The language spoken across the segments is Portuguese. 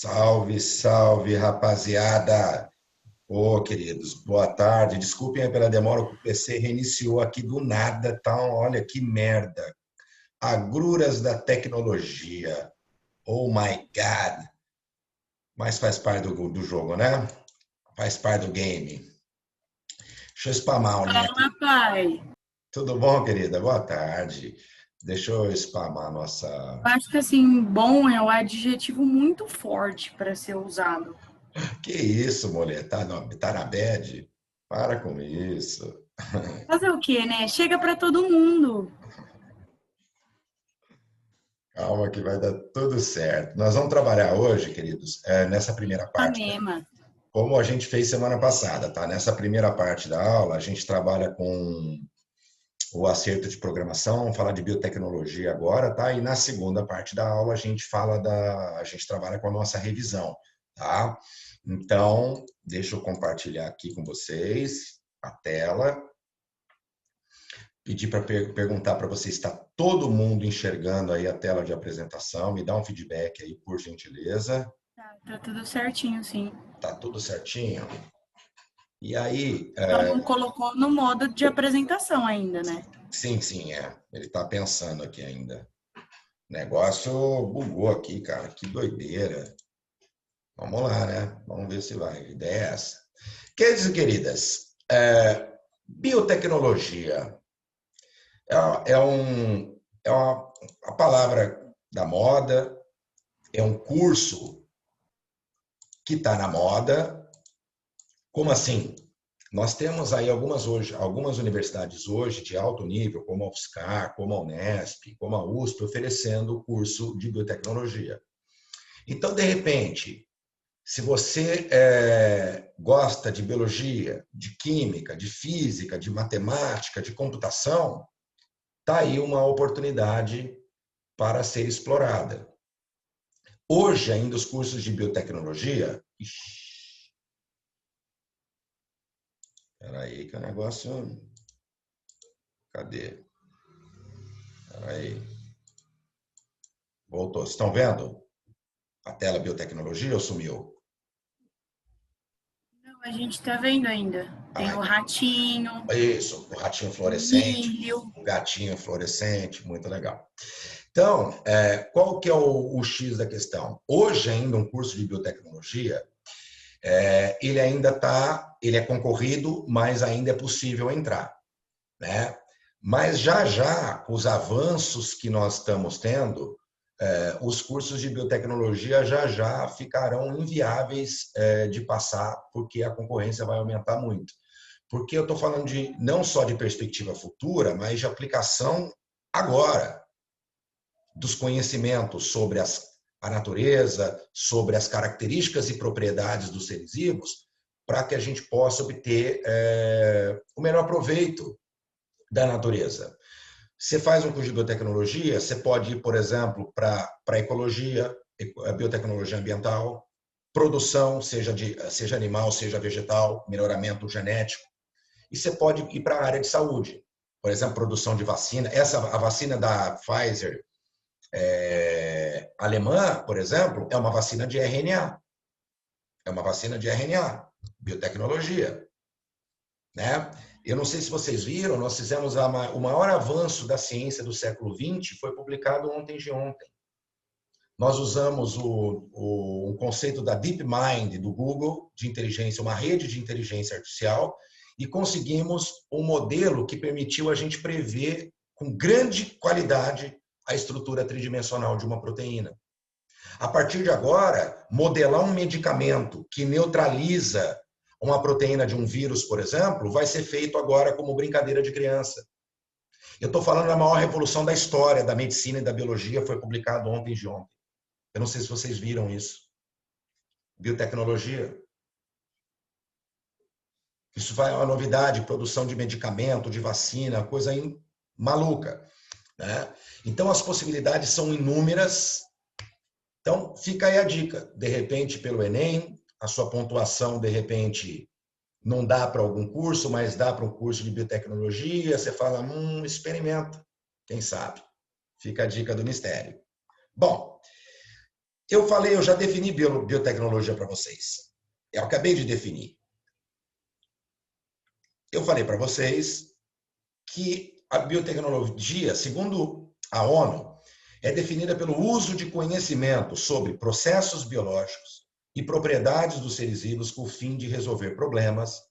Salve, salve, rapaziada! Ô, queridos, boa tarde. Desculpem aí pela demora, o PC reiniciou aqui do nada, tá? Olha que merda. Agruras da tecnologia. Oh my God. Mas faz parte do jogo, né? Faz parte do game. Deixa eu spamar o link. Fala, pai. Tudo bom, querida? Boa tarde. Deixa eu spamar a nossa. Eu acho que assim, bom é um adjetivo muito forte para ser usado. Que isso, mulher? Tá na bad? Para com isso. Fazer o quê, né? Chega para todo mundo. Calma que vai dar tudo certo. Nós vamos trabalhar hoje, queridos, nessa primeira parte, Ipanema. como a gente fez semana passada, tá? Nessa primeira parte da aula, a gente trabalha com o acerto de programação, fala de biotecnologia agora, tá? E na segunda parte da aula a gente trabalha com a nossa revisão, tá? Então, deixa eu compartilhar aqui com vocês a tela. Pedir para perguntar para você se está todo mundo enxergando aí a tela de apresentação. Me dá um feedback aí, por gentileza. Tá tudo certinho, sim. Tá tudo certinho? E aí, Só não colocou no modo de apresentação ainda, né? sim, sim, é. Ele está pensando aqui ainda. O negócio bugou aqui, cara. Que doideira. Vamos lá, né? Vamos ver se vai. A ideia é essa. Queridos e queridas, biotecnologia é, é uma palavra da moda, é um curso que está na moda. Como assim? Nós temos aí algumas universidades hoje de alto nível, como a UFSCar, como a Unesp, como a USP, oferecendo o curso de biotecnologia. Então, de repente, se você gosta de biologia, de química, de física, de matemática, de computação, está aí uma oportunidade para ser explorada. Hoje, ainda, os cursos de biotecnologia. Espera aí, que o negócio. Cadê? Espera aí. Voltou. Vocês estão vendo? A tela biotecnologia ou sumiu? Não, a gente tá vendo ainda. Tem Ah, o ratinho, isso, o ratinho o fluorescente, milho. o gatinho fluorescente, muito legal. Então, qual que é o X da questão? Hoje, ainda, um curso de biotecnologia, ele é concorrido, mas ainda é possível entrar, né? Mas já, com os avanços que nós estamos tendo, os cursos de biotecnologia já ficarão inviáveis de passar, porque a concorrência vai aumentar muito. Porque eu estou falando não só de perspectiva futura, mas de aplicação agora dos conhecimentos sobre a natureza, sobre as características e propriedades dos seres vivos, para que a gente possa obter o melhor proveito da natureza. Você faz um curso de biotecnologia, você pode ir, por exemplo, para a ecologia, a biotecnologia ambiental, produção, seja animal, seja vegetal, melhoramento genético. E você pode ir para a área de saúde, por exemplo, produção de vacina. A vacina da Pfizer alemã, por exemplo, é uma vacina de RNA. É uma vacina de RNA, biotecnologia, né? Eu não sei se vocês viram, nós fizemos o maior avanço da ciência do século XX, foi publicado ontem de ontem. Nós usamos o conceito da DeepMind do Google, de inteligência, uma rede de inteligência artificial, e conseguimos um modelo que permitiu a gente prever com grande qualidade a estrutura tridimensional de uma proteína. A partir de agora, modelar um medicamento que neutraliza uma proteína de um vírus, por exemplo, vai ser feito agora como brincadeira de criança. Eu estou falando da maior revolução da história da medicina e da biologia, foi publicado ontem de ontem. Eu não sei se vocês viram isso. Biotecnologia. Isso vai uma novidade, produção de medicamento, de vacina, coisa maluca, né? Então, as possibilidades são inúmeras. Então, fica aí a dica. De repente, pelo Enem, a sua pontuação, de repente, não dá para algum curso, mas dá para um curso de biotecnologia. Você fala, experimenta. Quem sabe? Fica a dica do mistério. Bom, Eu já defini biotecnologia para vocês. Eu acabei de definir. Eu falei para vocês que a biotecnologia, segundo a ONU, é definida pelo uso de conhecimento sobre processos biológicos e propriedades dos seres vivos com o fim de resolver problemas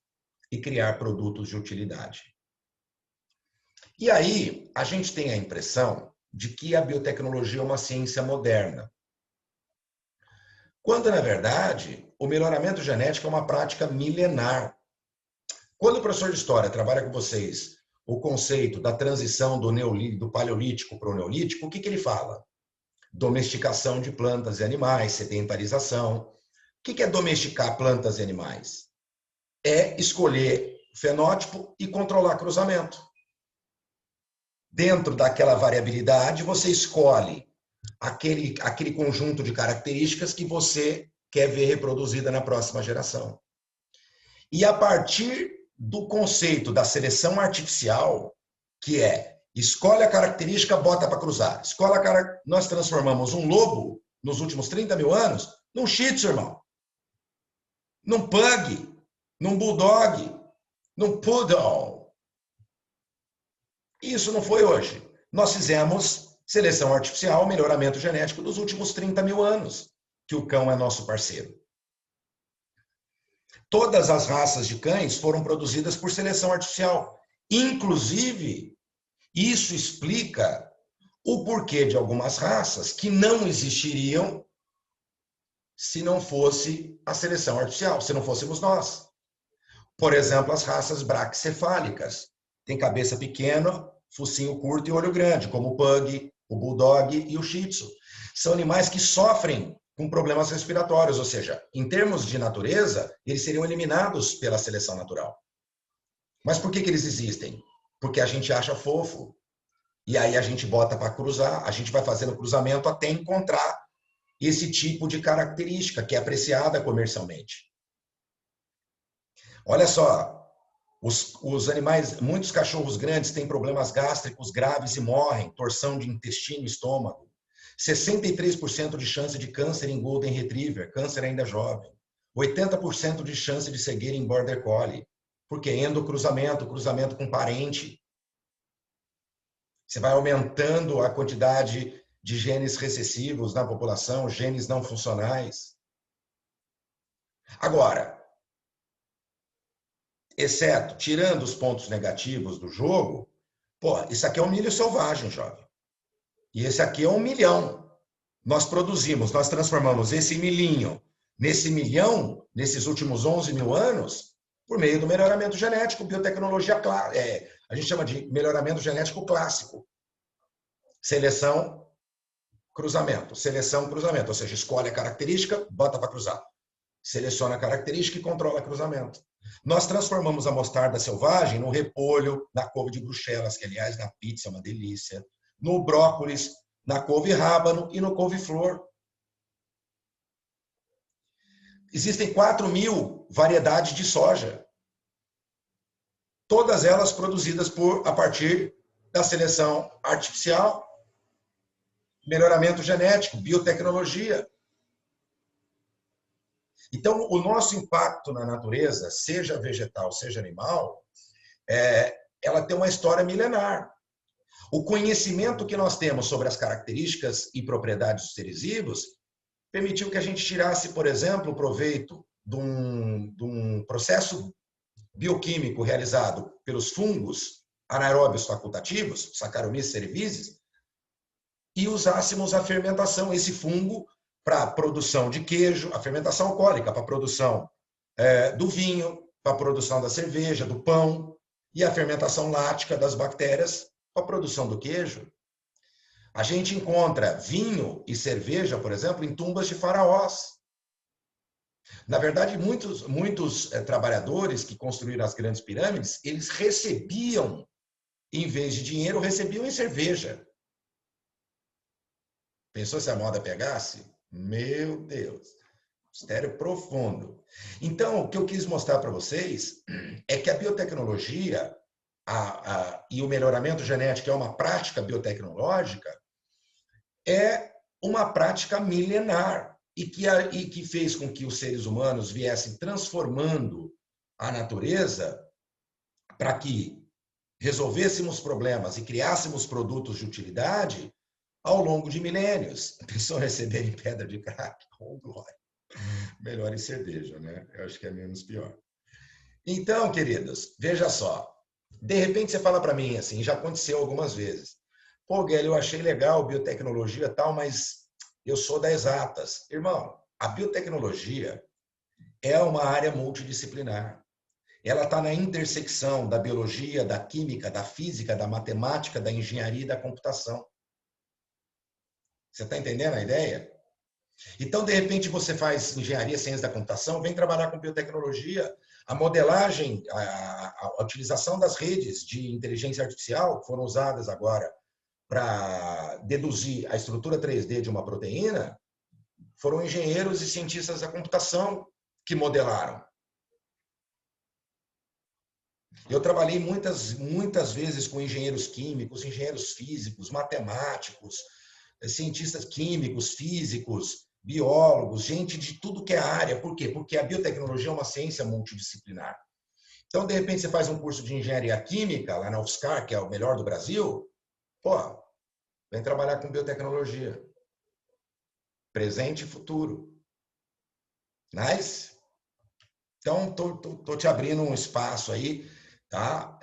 e criar produtos de utilidade. E aí, a gente tem a impressão de que a biotecnologia é uma ciência moderna, quando, na verdade, o melhoramento genético é uma prática milenar. Quando o professor de História trabalha com vocês o conceito da transição do Paleolítico para o Neolítico, o que ele fala? Domesticação de plantas e animais, sedentarização. O que é domesticar plantas e animais? É escolher fenótipo e controlar cruzamento. Dentro daquela variabilidade, você escolhe aquele conjunto de características que você quer ver reproduzida na próxima geração. E a partir do conceito da seleção artificial, que é escolhe a característica, bota para cruzar. Nós transformamos um lobo, nos últimos 30 mil anos, num shih tzu, irmão. Num pug, num bulldog, num poodle. Isso não foi hoje. Nós fizemos seleção artificial, melhoramento genético dos últimos 30 mil anos, que o cão é nosso parceiro. Todas as raças de cães foram produzidas por seleção artificial. Inclusive, isso explica o porquê de algumas raças que não existiriam se não fosse a seleção artificial, se não fôssemos nós. Por exemplo, as raças braquicefálicas. Tem cabeça pequena, focinho curto e olho grande, como o pug, o bulldog e o shih tzu. São animais que sofrem com problemas respiratórios, ou seja, em termos de natureza, eles seriam eliminados pela seleção natural. Mas por que eles existem? Porque a gente acha fofo. E aí a gente bota para cruzar, a gente vai fazendo cruzamento até encontrar esse tipo de característica que é apreciada comercialmente. Olha só, os animais, muitos cachorros grandes têm problemas gástricos graves e morrem, torção de intestino e estômago. 63% de chance de câncer em Golden Retriever, câncer ainda jovem. 80% de chance de cegueira em Border Collie. Porque endocruzamento, cruzamento com parente. Você vai aumentando a quantidade de genes recessivos na população, genes não funcionais. Agora, tirando os pontos negativos do jogo, pô, isso aqui é um milho selvagem, jovem. E esse aqui é 1 milhão. Nós transformamos esse milhinho nesse milhão, nesses últimos 11 mil anos, por meio do melhoramento genético, biotecnologia, a gente chama de melhoramento genético clássico. Seleção, cruzamento. Seleção, cruzamento. Ou seja, escolhe a característica, bota para cruzar. Seleciona a característica e controla o cruzamento. Nós transformamos a mostarda selvagem no repolho, na couve de Bruxelas, que, aliás, na pizza é uma delícia, no brócolis, na couve-rábano e no couve-flor. Existem 4.000 variedades de soja. Todas elas produzidas a partir da seleção artificial, melhoramento genético, biotecnologia. Então, o nosso impacto na natureza, seja vegetal, seja animal, ela tem uma história milenar. O conhecimento que nós temos sobre as características e propriedades dos seres vivos permitiu que a gente tirasse, por exemplo, o proveito de um processo bioquímico realizado pelos fungos anaeróbios facultativos, Saccharomyces cerevisiae, e usássemos a fermentação, esse fungo, para a produção de queijo, a fermentação alcoólica, para a produção do vinho, para a produção da cerveja, do pão, e a fermentação lática das bactérias, para a produção do queijo. A gente encontra vinho e cerveja, por exemplo, em tumbas de faraós. Na verdade, muitos trabalhadores que construíram as grandes pirâmides, eles recebiam, em vez de dinheiro, recebiam em cerveja. Pensou se a moda pegasse? Meu Deus, mistério profundo. Então, o que eu quis mostrar para vocês é que a biotecnologia e o melhoramento genético, que é uma prática biotecnológica, é uma prática milenar. e que fez com que os seres humanos viessem transformando a natureza para que resolvêssemos problemas e criássemos produtos de utilidade ao longo de milênios. A pessoa receberem pedra de crack, oh glória. Melhor em cerveja, né? Eu acho que é menos pior. Então, queridos, veja só. De repente você fala para mim assim, já aconteceu algumas vezes. Pô, Guilherme, eu achei legal biotecnologia e tal, mas eu sou da exatas. Irmão, a biotecnologia é uma área multidisciplinar. Ela está na intersecção da biologia, da química, da física, da matemática, da engenharia e da computação. Você está entendendo a ideia? Então, de repente, você faz engenharia, ciência da computação, vem trabalhar com biotecnologia, a modelagem, a utilização das redes de inteligência artificial que foram usadas agora para deduzir a estrutura 3D de uma proteína, foram engenheiros e cientistas da computação que modelaram. Eu trabalhei muitas vezes com engenheiros químicos, engenheiros físicos, matemáticos, cientistas químicos, físicos, biólogos, gente de tudo que é área. Por quê? Porque a biotecnologia é uma ciência multidisciplinar. Então, de repente, você faz um curso de engenharia química lá na UFSCar, que é o melhor do Brasil, pô, vem trabalhar com biotecnologia. Presente e futuro. Nice? Então, tô te abrindo um espaço aí, tá?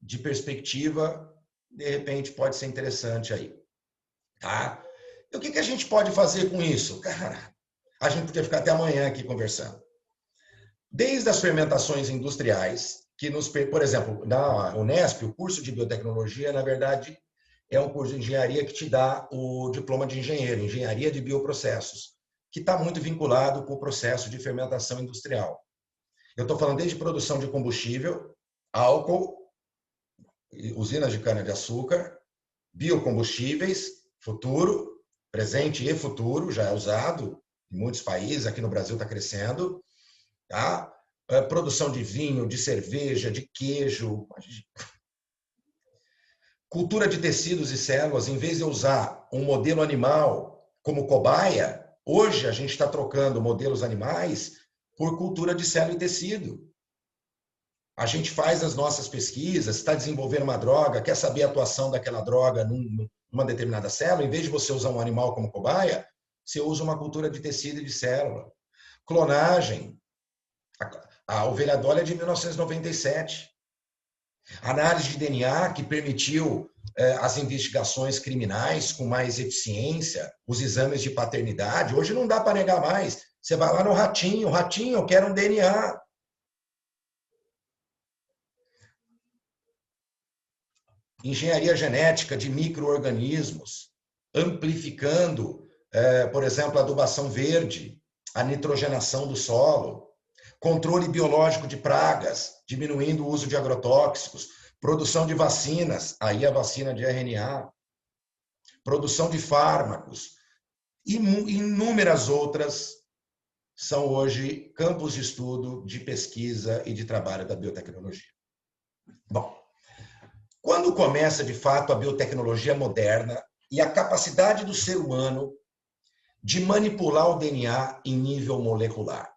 De perspectiva, de repente pode ser interessante aí, tá? E o que a gente pode fazer com isso? Cara, a gente podia ficar até amanhã aqui conversando. Desde as fermentações industriais, que por exemplo, na Unesp, o curso de biotecnologia, na verdade, é um curso de engenharia que te dá o diploma de engenheiro, engenharia de bioprocessos, que está muito vinculado com o processo de fermentação industrial. Eu estou falando desde produção de combustível, álcool, usinas de cana-de-açúcar, biocombustíveis, futuro, presente e futuro, já é usado em muitos países, aqui no Brasil está crescendo, tá? Produção de vinho, de cerveja, de queijo, cultura de tecidos e células. Em vez de usar um modelo animal como cobaia, hoje a gente está trocando modelos animais por cultura de célula e tecido. A gente faz as nossas pesquisas, está desenvolvendo uma droga, quer saber a atuação daquela droga numa determinada célula, em vez de você usar um animal como cobaia, você usa uma cultura de tecido e de célula. Clonagem. A ovelha Dolly é de 1997. Análise de DNA que permitiu as investigações criminais com mais eficiência, os exames de paternidade. Hoje não dá para negar mais. Você vai lá no ratinho, eu quero um DNA. Engenharia genética de micro-organismos, amplificando, por exemplo, a adubação verde, a nitrogenação do solo, controle biológico de pragas, diminuindo o uso de agrotóxicos, produção de vacinas, aí a vacina de RNA, produção de fármacos, e inúmeras outras são hoje campos de estudo, de pesquisa e de trabalho da biotecnologia. Bom, quando começa, de fato, a biotecnologia moderna e a capacidade do ser humano de manipular o DNA em nível molecular,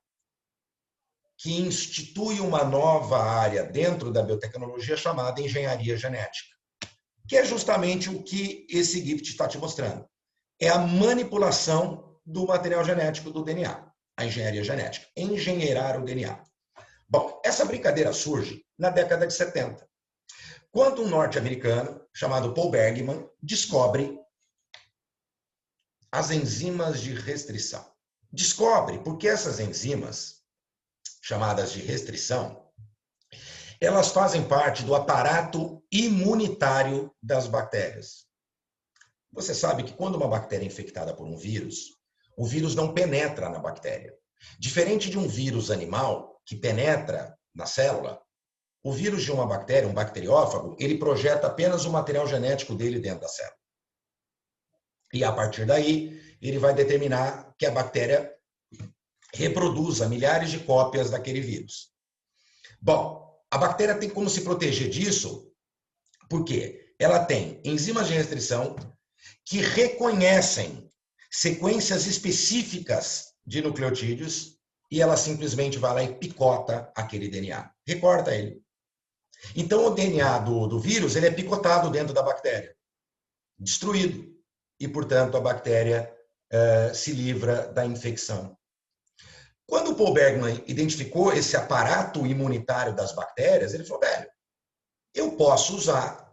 que institui uma nova área dentro da biotecnologia chamada engenharia genética, que é justamente o que esse GIFT está te mostrando. É a manipulação do material genético do DNA, a engenharia genética, engenheirar o DNA. Bom, essa brincadeira surge na década de 70, quando um norte-americano chamado Paul Bergman descobre as enzimas de restrição. Descobre porque essas enzimas, chamadas de restrição, elas fazem parte do aparato imunitário das bactérias. Você sabe que quando uma bactéria é infectada por um vírus, o vírus não penetra na bactéria. Diferente de um vírus animal que penetra na célula, o vírus de uma bactéria, um bacteriófago, ele projeta apenas o material genético dele dentro da célula. E a partir daí, ele vai determinar que a bactéria reproduza milhares de cópias daquele vírus. Bom, a bactéria tem como se proteger disso, porque ela tem enzimas de restrição que reconhecem sequências específicas de nucleotídeos e ela simplesmente vai lá e picota aquele DNA, recorta ele. Então, o DNA do vírus ele é picotado dentro da bactéria, destruído. E, portanto, a bactéria se livra da infecção. Quando o Paul Bergman identificou esse aparato imunitário das bactérias, ele falou, velho, eu posso usar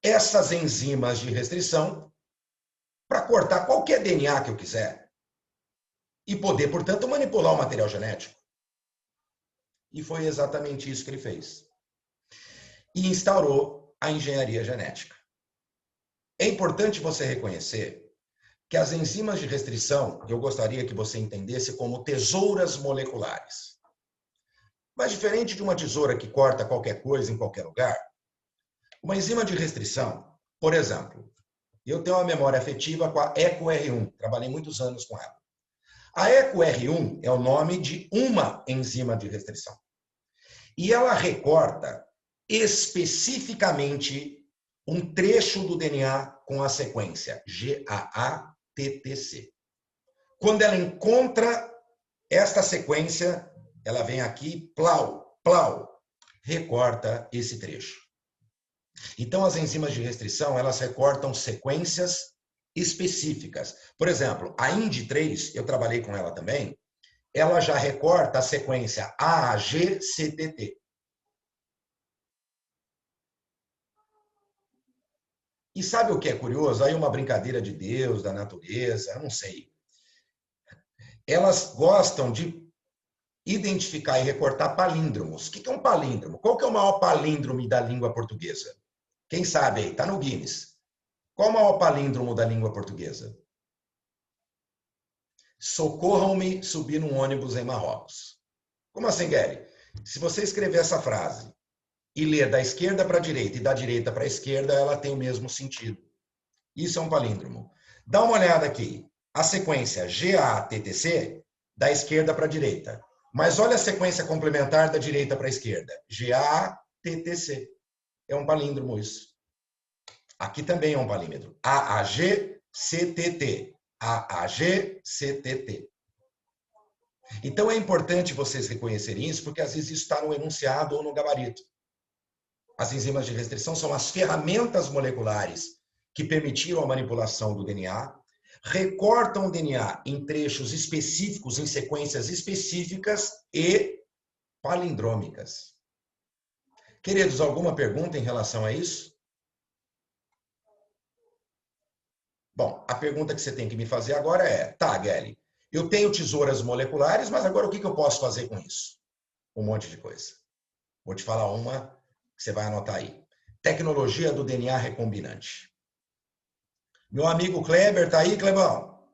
essas enzimas de restrição para cortar qualquer DNA que eu quiser e poder, portanto, manipular o material genético. E foi exatamente isso que ele fez. E instaurou a engenharia genética. É importante você reconhecer que as enzimas de restrição, eu gostaria que você entendesse como tesouras moleculares. Mas diferente de uma tesoura que corta qualquer coisa em qualquer lugar, uma enzima de restrição, por exemplo, eu tenho uma memória afetiva com a EcoR1, trabalhei muitos anos com ela. A EcoR1 é o nome de uma enzima de restrição. E ela recorta especificamente um trecho do DNA com a sequência GAA-TTC. Quando ela encontra esta sequência, ela vem aqui, plau, plau, recorta esse trecho. Então, as enzimas de restrição, elas recortam sequências específicas. Por exemplo, a IND3, eu trabalhei com ela também, ela já recorta a sequência AAG-CTT. E sabe o que é curioso? Aí uma brincadeira de Deus, da natureza, eu não sei. Elas gostam de identificar e recortar palíndromos. O que é um palíndromo? Qual que é o maior palíndromo da língua portuguesa? Quem sabe aí? Está no Guinness. Qual o maior palíndromo da língua portuguesa? Socorram-me subir num ônibus em Marrocos. Como assim, Gary? Se você escrever essa frase e ler da esquerda para a direita e da direita para a esquerda, ela tem o mesmo sentido. Isso é um palíndromo. Dá uma olhada aqui. A sequência GATTC, da esquerda para a direita. Mas olha a sequência complementar da direita para a esquerda. GATTC. É um palíndromo isso. Aqui também é um palíndromo. AAG-CTT. AAG-CTT. Então é importante vocês reconhecerem isso, porque às vezes isso está no enunciado ou no gabarito. As enzimas de restrição são as ferramentas moleculares que permitiram a manipulação do DNA, recortam o DNA em trechos específicos, em sequências específicas e palindrômicas. Queridos, alguma pergunta em relação a isso? Bom, a pergunta que você tem que me fazer agora é, tá, Gelli, eu tenho tesouras moleculares, mas agora o que eu posso fazer com isso? Um monte de coisa. Vou te falar uma que você vai anotar aí. Tecnologia do DNA recombinante. Meu amigo Kleber, tá aí, Clebão?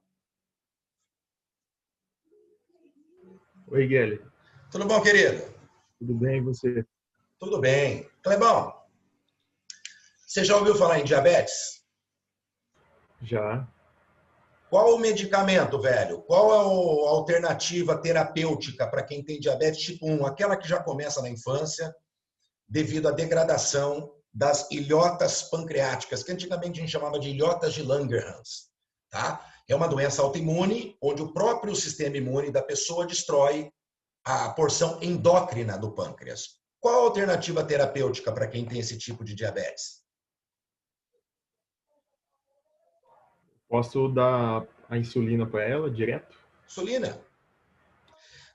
Oi, Gelli. Tudo bom, querido? Tudo bem, e você? Tudo bem. Clebão, você já ouviu falar em diabetes? Já. Qual o medicamento, velho? Qual a alternativa terapêutica para quem tem diabetes tipo 1? Aquela que já começa na infância, devido à degradação das ilhotas pancreáticas, que antigamente a gente chamava de ilhotas de Langerhans. Tá? É uma doença autoimune, onde o próprio sistema imune da pessoa destrói a porção endócrina do pâncreas. Qual a alternativa terapêutica para quem tem esse tipo de diabetes? Posso dar a insulina para ela direto? Insulina.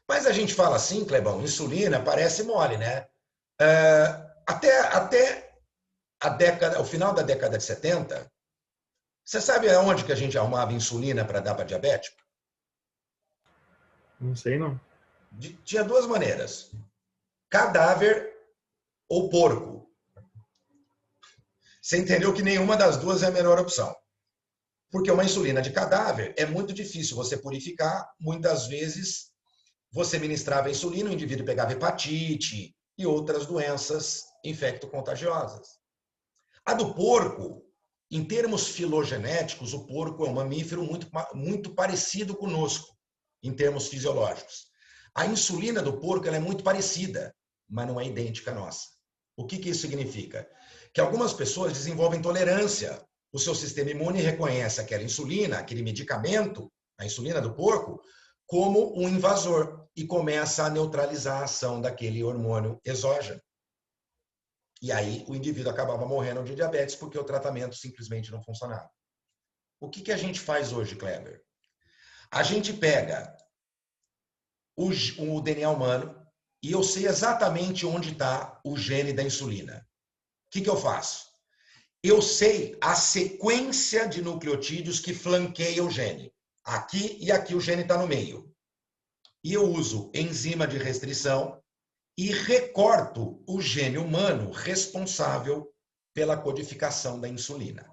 Mas a gente fala assim, Clebão, insulina parece mole, né? Até o final da década de 70, você sabe aonde que a gente arrumava insulina para dar para diabético? Não sei, não. Tinha duas maneiras. Cadáver ou porco. Você entendeu que nenhuma das duas é a melhor opção. Porque uma insulina de cadáver é muito difícil você purificar. Muitas vezes você ministrava insulina, o indivíduo pegava hepatite e outras doenças infecto-contagiosas. A do porco, em termos filogenéticos, o porco é um mamífero muito parecido conosco, em termos fisiológicos. A insulina do porco ela é muito parecida, mas não é idêntica à nossa. O que isso significa? Que algumas pessoas desenvolvem tolerância o seu sistema imune reconhece aquela insulina, aquele medicamento, a insulina do porco, como um invasor e começa a neutralizar a ação daquele hormônio exógeno. E aí o indivíduo acabava morrendo de diabetes porque o tratamento simplesmente não funcionava. O que a gente faz hoje, Kleber? A gente pega o DNA humano e eu sei exatamente onde está o gene da insulina. O que eu faço? Eu sei a sequência de nucleotídeos que flanqueia o gene. Aqui e aqui o gene está no meio. E eu uso enzima de restrição e recorto o gene humano responsável pela codificação da insulina.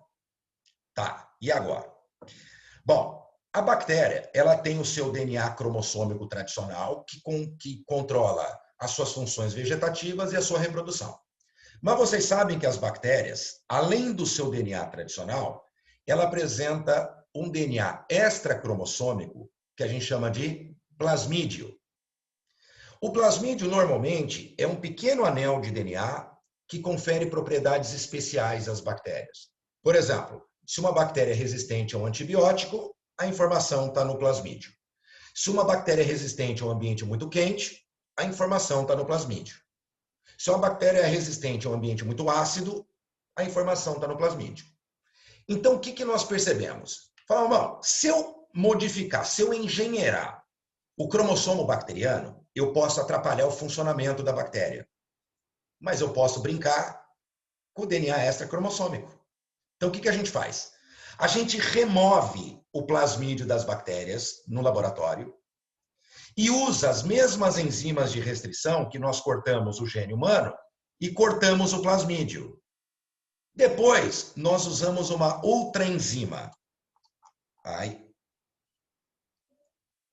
Tá, e agora? Bom, a bactéria, ela tem o seu DNA cromossômico tradicional que controla as suas funções vegetativas e a sua reprodução. Mas vocês sabem que as bactérias, além do seu DNA tradicional, ela apresenta um DNA extracromossômico que a gente chama de plasmídio. O plasmídio, normalmente, é um pequeno anel de DNA que confere propriedades especiais às bactérias. Por exemplo, se uma bactéria é resistente a um antibiótico, a informação está no plasmídio. Se uma bactéria é resistente a um ambiente muito quente, a informação está no plasmídio. Se uma bactéria é resistente a um ambiente muito ácido, a informação está no plasmídio. Então, o que nós percebemos? Falamos, se eu modificar, se eu engenheirar o cromossomo bacteriano, eu posso atrapalhar o funcionamento da bactéria. Mas eu posso brincar com o DNA extracromossômico. Então, o que a gente faz? A gente remove o plasmídio das bactérias no laboratório e usa as mesmas enzimas de restrição que nós cortamos o gene humano e cortamos o plasmídio. Depois, nós usamos uma outra enzima.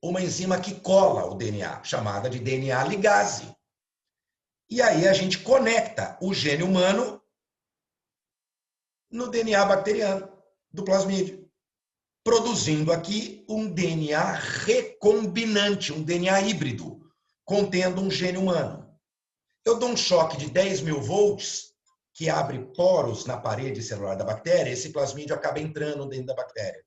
Uma enzima que cola o DNA, chamada de DNA ligase. E aí a gente conecta o gene humano no DNA bacteriano, do plasmídio, produzindo aqui um DNA recombinante, um DNA híbrido, contendo um gene humano. Eu dou um choque de 10.000 volts, que abre poros na parede celular da bactéria, esse plasmídio acaba entrando dentro da bactéria.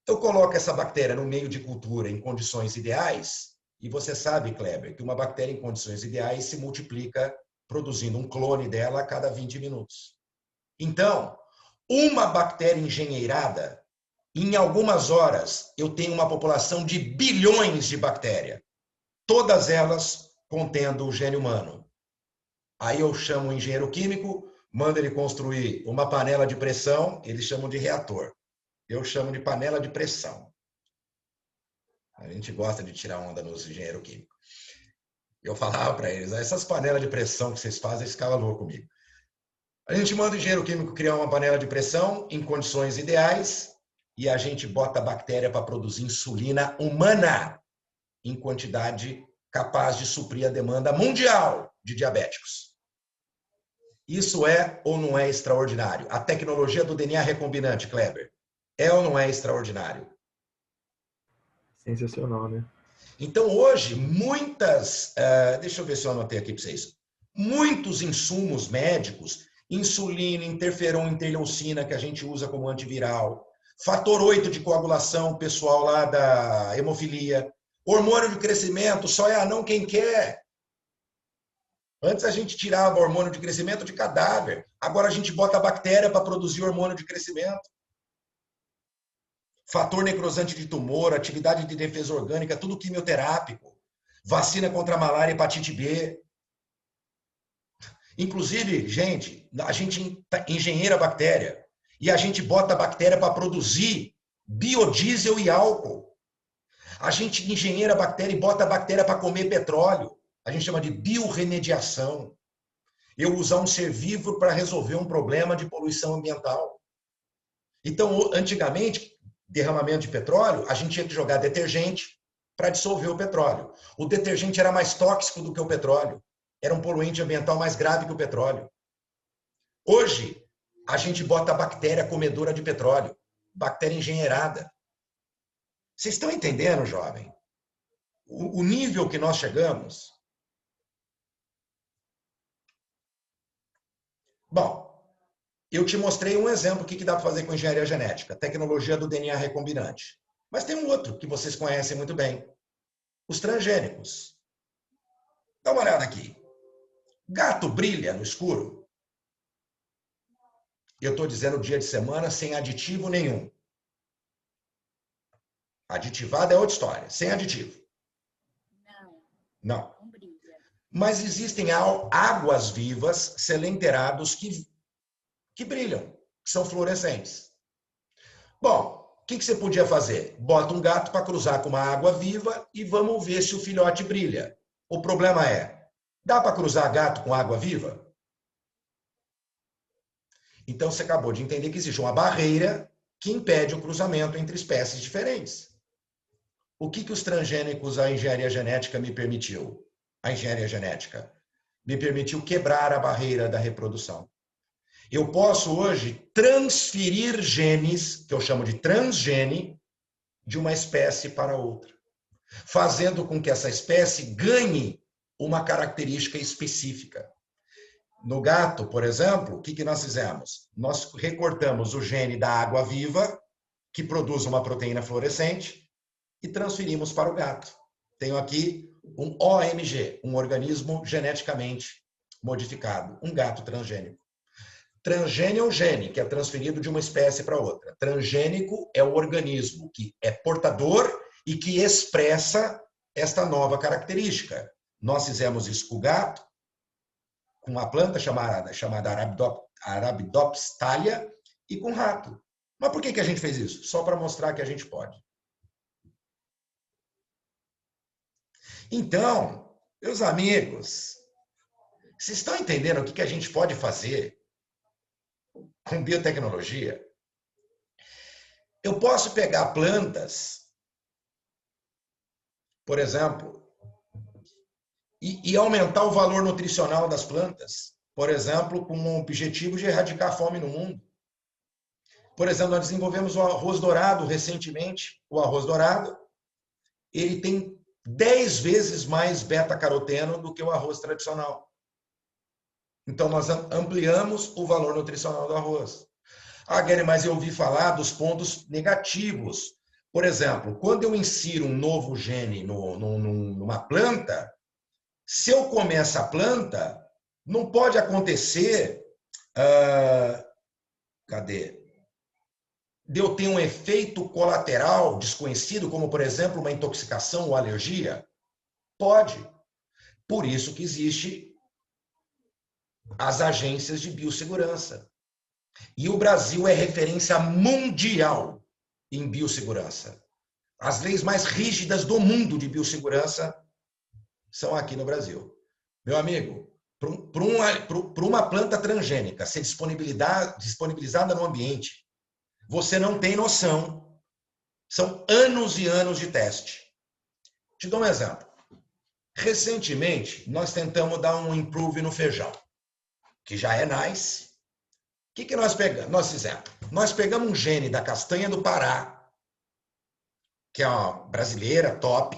Eu coloco essa bactéria no meio de cultura em condições ideais, e você sabe, Kleber, que uma bactéria em condições ideais se multiplica produzindo um clone dela a cada 20 minutos. Então, uma bactéria engenheirada, em algumas horas, eu tenho uma população de bilhões de bactérias, todas elas contendo o gene humano. Aí eu chamo o engenheiro químico, mando ele construir uma panela de pressão, eles chamam de reator. Eu chamo de panela de pressão. A gente gosta de tirar onda nos engenheiros químicos. Eu falava para eles, essas panelas de pressão que vocês fazem, eles ficavam loucos comigo. A gente manda o engenheiro químico criar uma panela de pressão em condições ideais e a gente bota a bactéria para produzir insulina humana em quantidade capaz de suprir a demanda mundial de diabéticos. Isso é ou não é extraordinário? A tecnologia do DNA recombinante, Kleber, é ou não é extraordinário? Sensacional, né? Então, hoje, deixa eu ver se eu anotei aqui para vocês. Muitos insumos médicos, insulina, interferon, interleucina, que a gente usa como antiviral, fator 8 de coagulação, pessoal lá da hemofilia, hormônio de crescimento, só é anão quem quer. Antes a gente tirava hormônio de crescimento de cadáver, agora a gente bota a bactéria para produzir hormônio de crescimento. Fator necrosante de tumor, atividade de defesa orgânica, tudo quimioterápico. Vacina contra a malária e hepatite B. Inclusive, gente, a gente engenheira a bactéria e a gente bota a bactéria para produzir biodiesel e álcool. A gente engenheira a bactéria e bota a bactéria para comer petróleo. A gente chama de biorremediação. Eu usar um ser vivo para resolver um problema de poluição ambiental. Então, antigamente, derramamento de petróleo, a gente tinha que jogar detergente para dissolver o petróleo. O detergente era mais tóxico do que o petróleo. Era um poluente ambiental mais grave que o petróleo. Hoje, a gente bota a bactéria comedora de petróleo, bactéria engenheirada. Vocês estão entendendo, jovem? O nível que nós chegamos? Bom, Eu te mostrei um exemplo que dá para fazer com engenharia genética, tecnologia do DNA recombinante. Mas tem um outro que vocês conhecem muito bem, os transgênicos. Dá uma olhada aqui. Gato brilha no escuro? Eu estou dizendo dia de semana sem aditivo nenhum. Aditivado é outra história, sem aditivo. Não. Não brilha. Mas existem águas vivas, selenterados, que brilham, que são fluorescentes. Bom, o que você podia fazer? Bota um gato para cruzar com uma água viva e vamos ver se o filhote brilha. O problema é, dá para cruzar gato com água viva? Então você acabou de entender que existe uma barreira que impede o cruzamento entre espécies diferentes. O que os transgênicos, a engenharia genética me permitiu? A engenharia genética me permitiu quebrar a barreira da reprodução. Eu posso hoje transferir genes, que eu chamo de transgene, de uma espécie para outra, fazendo com que essa espécie ganhe uma característica específica. No gato, por exemplo, o que nós fizemos? Nós recortamos o gene da água viva, que produz uma proteína fluorescente, e transferimos para o gato. Tenho aqui um OMG, um organismo geneticamente modificado, um gato transgênico. Transgênio é o gene que é transferido de uma espécie para outra. Transgênico é o organismo que é portador e que expressa esta nova característica. Nós fizemos isso com o gato, com uma planta chamada Arabidopsis thaliana e com rato. Mas por que a gente fez isso? Só para mostrar que a gente pode. Então, meus amigos, vocês estão entendendo o que a gente pode fazer com biotecnologia? Eu posso pegar plantas, por exemplo, e aumentar o valor nutricional das plantas, por exemplo, com o objetivo de erradicar a fome no mundo. Por exemplo, nós desenvolvemos o arroz dourado recentemente. O arroz dourado, ele tem 10 vezes mais beta-caroteno do que o arroz tradicional. Então, nós ampliamos o valor nutricional do arroz. Ah, Guilherme, mas eu ouvi falar dos pontos negativos. Por exemplo, quando eu insiro um novo gene numa planta, se eu comer essa planta, não pode acontecer... de eu ter um efeito colateral desconhecido, como, por exemplo, uma intoxicação ou alergia? Pode. Por isso que existe as agências de biossegurança. E o Brasil é referência mundial em biossegurança. As leis mais rígidas do mundo de biossegurança são aqui no Brasil. Meu amigo, para uma planta transgênica ser disponibilizada no ambiente, você não tem noção. São anos e anos de teste. Te dou um exemplo. Recentemente, nós tentamos dar um improve no feijão, que já é nice. O que nós pegamos? Nós pegamos um gene da castanha do Pará, que é uma brasileira top,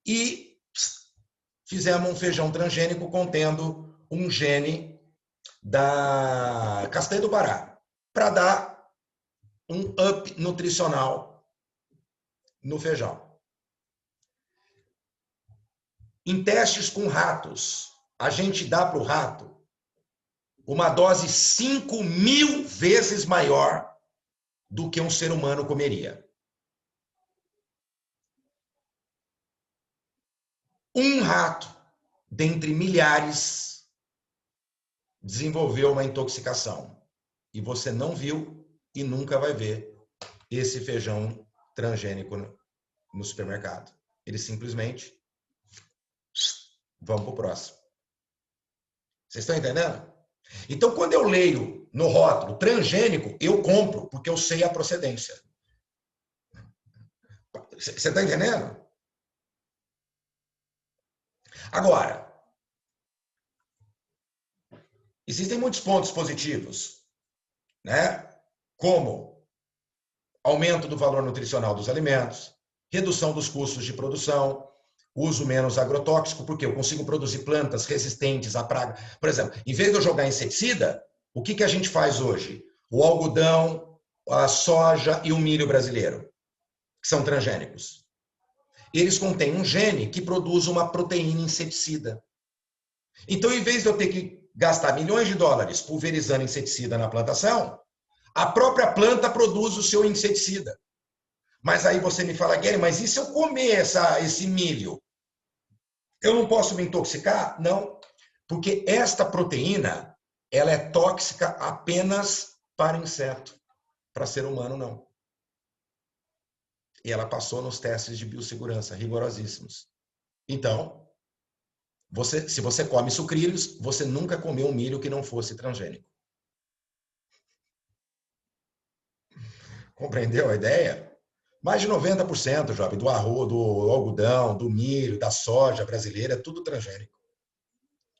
e fizemos um feijão transgênico contendo um gene da castanha do Pará, para dar um up nutricional no feijão. Em testes com ratos, a gente dá para o rato uma dose 5.000 vezes maior do que um ser humano comeria. Um rato, dentre milhares, desenvolveu uma intoxicação. E você não viu e nunca vai ver esse feijão transgênico no supermercado. Eles simplesmente vão para o próximo. Vocês estão entendendo? Então, quando eu leio no rótulo transgênico, eu compro, porque eu sei a procedência. Você está entendendo? Agora, existem muitos pontos positivos, né? Como aumento do valor nutricional dos alimentos, redução dos custos de produção, uso menos agrotóxico, porque eu consigo produzir plantas resistentes à praga. Por exemplo, em vez de eu jogar inseticida, O que a gente faz hoje? O algodão, a soja e o milho brasileiro, que são transgênicos. Eles contêm um gene que produz uma proteína inseticida. Então, em vez de eu ter que gastar milhões de dólares pulverizando inseticida na plantação, a própria planta produz o seu inseticida. Mas aí você me fala, Guilherme, mas e se eu comer esse milho? Eu não posso me intoxicar? Não, porque esta proteína ela é tóxica apenas para inseto, para ser humano não. E ela passou nos testes de biossegurança, rigorosíssimos. Então, se você come sucrilhos, você nunca comeu um milho que não fosse transgênico. Compreendeu a ideia? Mais de 90%, jovem, do arroz, do algodão, do milho, da soja brasileira, é tudo transgênico.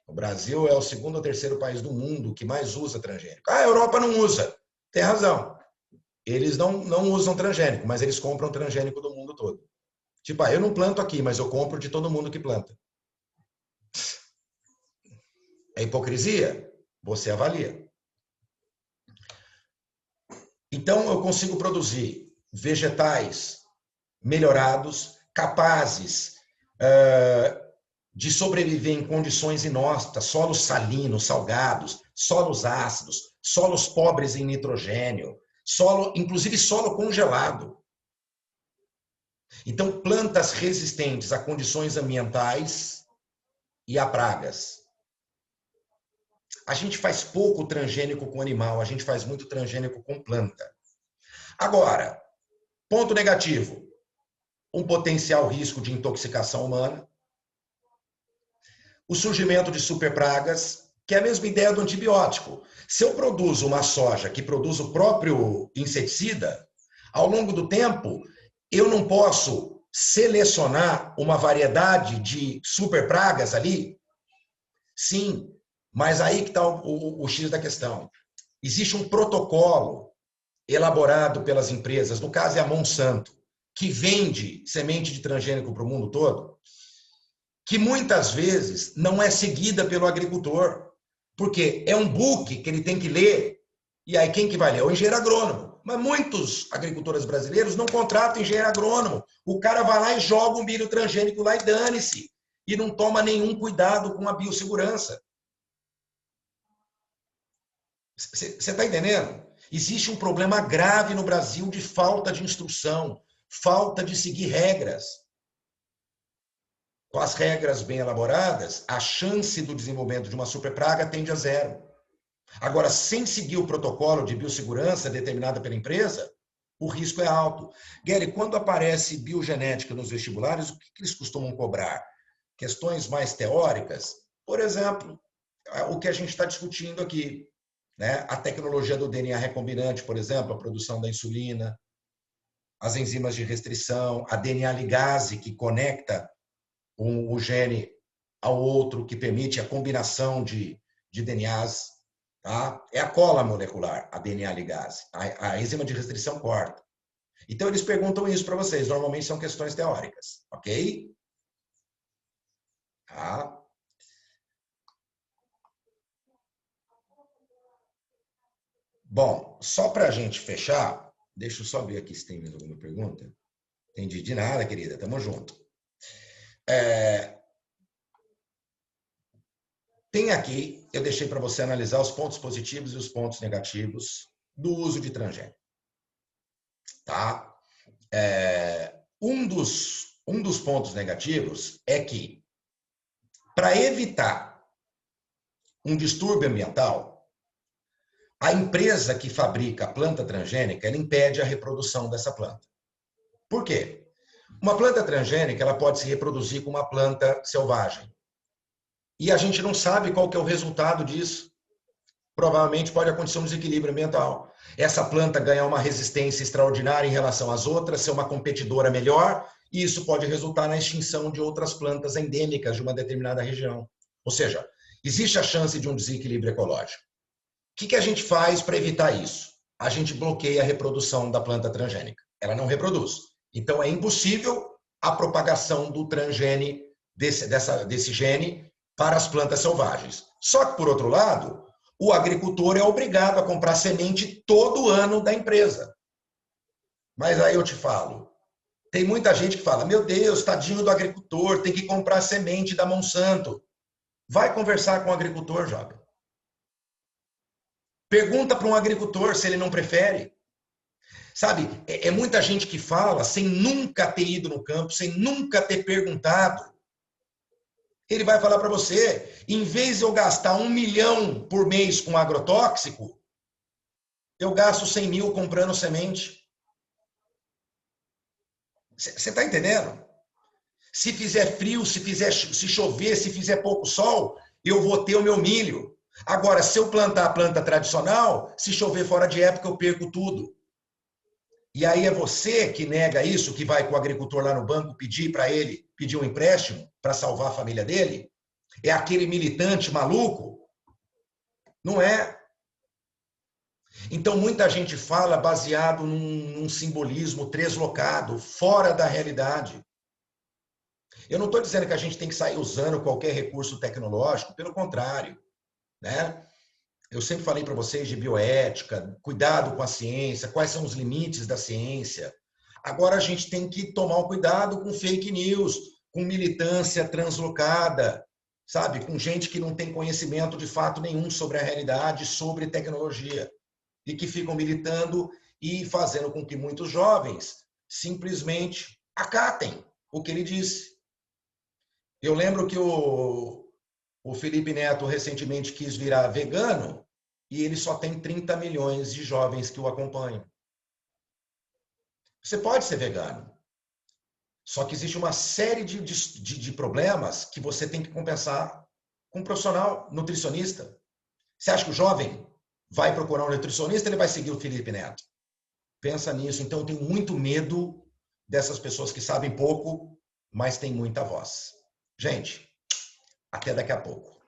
O Brasil é o segundo ou terceiro país do mundo que mais usa transgênico. Ah, a Europa não usa. Tem razão. Eles não usam transgênico, mas eles compram transgênico do mundo todo. Tipo, eu não planto aqui, mas eu compro de todo mundo que planta. É hipocrisia? Você avalia. Então, eu consigo produzir vegetais melhorados, capazes de sobreviver em condições inóspitas, solos salinos, salgados, solos ácidos, solos pobres em nitrogênio, inclusive solo congelado. Então, plantas resistentes a condições ambientais e a pragas. A gente faz pouco transgênico com animal, a gente faz muito transgênico com planta. Agora, ponto negativo, um potencial risco de intoxicação humana, o surgimento de superpragas, que é a mesma ideia do antibiótico. Se eu produzo uma soja que produz o próprio inseticida, ao longo do tempo, eu não posso selecionar uma variedade de superpragas ali? Sim, mas aí que está o X da questão. Existe um protocolo elaborado pelas empresas, no caso é a Monsanto, que vende semente de transgênico para o mundo todo, que muitas vezes não é seguida pelo agricultor, porque é um book que ele tem que ler, e aí quem que vai ler? É o engenheiro agrônomo. Mas muitos agricultores brasileiros não contratam engenheiro agrônomo. O cara vai lá e joga um milho transgênico lá e dane-se, e não toma nenhum cuidado com a biossegurança. Você está entendendo? Existe um problema grave no Brasil de falta de instrução, falta de seguir regras. Com as regras bem elaboradas, a chance do desenvolvimento de uma superpraga tende a zero. Agora, sem seguir o protocolo de biossegurança determinado pela empresa, o risco é alto. Gary, quando aparece biogenética nos vestibulares, o que eles costumam cobrar? Questões mais teóricas? Por exemplo, o que a gente está discutindo aqui. Né? A tecnologia do DNA recombinante, por exemplo, a produção da insulina, as enzimas de restrição, a DNA ligase, que conecta o gene ao outro, que permite a combinação de DNAs. Tá? É a cola molecular, a DNA ligase. A enzima de restrição corta. Então, eles perguntam isso para vocês. Normalmente são questões teóricas. Ok? Tá? Bom, só para a gente fechar, deixa eu só ver aqui se tem mais alguma pergunta. Entendi de nada, querida. Tamo junto. Tem aqui, eu deixei para você analisar os pontos positivos e os pontos negativos do uso de transgênico. Tá? Um dos pontos negativos é que, para evitar um distúrbio ambiental, a empresa que fabrica a planta transgênica, ela impede a reprodução dessa planta. Por quê? Uma planta transgênica, ela pode se reproduzir com uma planta selvagem. E a gente não sabe qual que é o resultado disso. Provavelmente pode acontecer um desequilíbrio ambiental. Essa planta ganhar uma resistência extraordinária em relação às outras, ser uma competidora melhor, e isso pode resultar na extinção de outras plantas endêmicas de uma determinada região. Ou seja, existe a chance de um desequilíbrio ecológico. O que a gente faz para evitar isso? A gente bloqueia a reprodução da planta transgênica. Ela não reproduz. Então, é impossível a propagação do transgene, desse gene, para as plantas selvagens. Só que, por outro lado, o agricultor é obrigado a comprar semente todo ano da empresa. Mas aí eu te falo, tem muita gente que fala, meu Deus, tadinho do agricultor, tem que comprar semente da Monsanto. Vai conversar com o agricultor, jovem. Pergunta para um agricultor se ele não prefere. Sabe, é muita gente que fala sem nunca ter ido no campo, sem nunca ter perguntado. Ele vai falar para você, em vez de eu gastar 1 milhão por mês com agrotóxico, eu gasto 100 mil comprando semente. Você está entendendo? Se fizer frio, se chover, se fizer pouco sol, eu vou ter o meu milho. Agora, se eu plantar a planta tradicional, se chover fora de época, eu perco tudo. E aí é você que nega isso, que vai com o agricultor lá no banco pedir para ele, pedir um empréstimo para salvar a família dele? É aquele militante maluco? Não é. Então, muita gente fala baseado num simbolismo translocado, fora da realidade. Eu não estou dizendo que a gente tem que sair usando qualquer recurso tecnológico, pelo contrário, né? Eu sempre falei para vocês de bioética, cuidado com a ciência, quais são os limites da ciência. Agora a gente tem que tomar um cuidado com fake news, com militância translocada, sabe? Com gente que não tem conhecimento de fato nenhum sobre a realidade, sobre tecnologia. E que ficam militando e fazendo com que muitos jovens simplesmente acatem o que ele disse. Eu lembro que o Felipe Neto recentemente quis virar vegano e ele só tem 30 milhões de jovens que o acompanham. Você pode ser vegano, só que existe uma série de problemas que você tem que compensar com um profissional nutricionista. Você acha que o jovem vai procurar um nutricionista, ele vai seguir o Felipe Neto? Pensa nisso. Então, eu tenho muito medo dessas pessoas que sabem pouco, mas têm muita voz. Gente, até daqui a pouco.